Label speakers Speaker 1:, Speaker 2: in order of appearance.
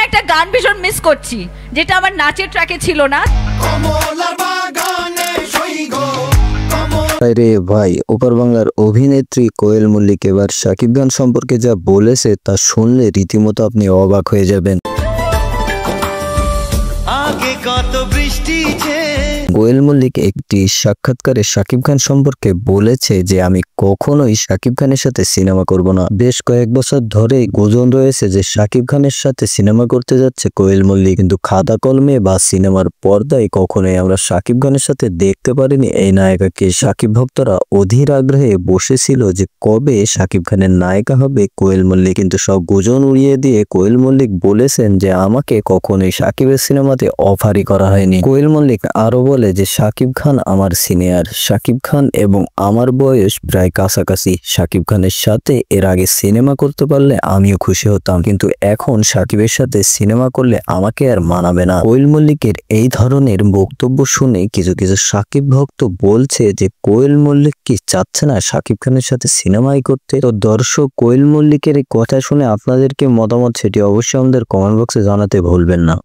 Speaker 1: একটা গান ভীষণ মিস করছি, যেটা আমার নাচের ট্র্যাকে ছিল না।
Speaker 2: রে ভাই, ওপার বাংলার অভিনেত্রী কোয়েল মল্লিক এবার শাকিব খান সম্পর্কে যা বলেছে তা শুনলে রীতিমতো আপনি অবাক হয়ে যাবেন। কোয়েল মল্লিক একটি সাক্ষাৎকারে শাকিব খান সম্পর্কে বলেছে যে আমি কখনোই শাকিব খানের সাথে সিনেমা করব না। বেশ কয়েক বছর ধরে গুঞ্জন রয়েছে যে শাকিব খানের সাথে সিনেমা করতে যাচ্ছে কোয়েল মল্লিক, কিন্তু খাতা কলমে বা সিনেমার পর্দায় কখনোই আমরা শাকিব খানের সাথে দেখতে পারিনি এই নায়িকাকে। শাকিব ভক্তরা অধীর আগ্রহে বসেছিল যে কবে শাকিব খানের নায়িকা হবে কোয়েল মল্লিক, কিন্তু সব গুঞ্জন উড়িয়ে দিয়ে কোয়েল মল্লিক বলেছেন যে আমাকে কখনোই শাকিবের সিনেমাতে অফারই করা হয়নি। কোয়েল মল্লিক আরো বলে যে শাকিব খান আমার সিনিয়র, শাকিব খান এবং আমার বয়স প্রায় কাছাকাছি। শাকিব খানের সাথে এর আগে সিনেমা করতে পারলে আমিও খুশি হতাম, কিন্তু এখন শাকিবের সাথে সিনেমা করলে আমাকে আর মানাবে না। কোয়েল মল্লিকের এই ধরনের বক্তব্য শুনে কিছু কিছু শাকিব ভক্ত বলছে যে কোয়েল মল্লিক কি চাচ্ছে না শাকিব খানের সাথে সিনেমাই করতে। তো দর্শক, কোয়েল মল্লিকের এই কথা শুনে আপনাদের কি মতামত সেটি অবশ্যই আমাদের কমেন্ট বক্সে জানাতে ভুলবেন না।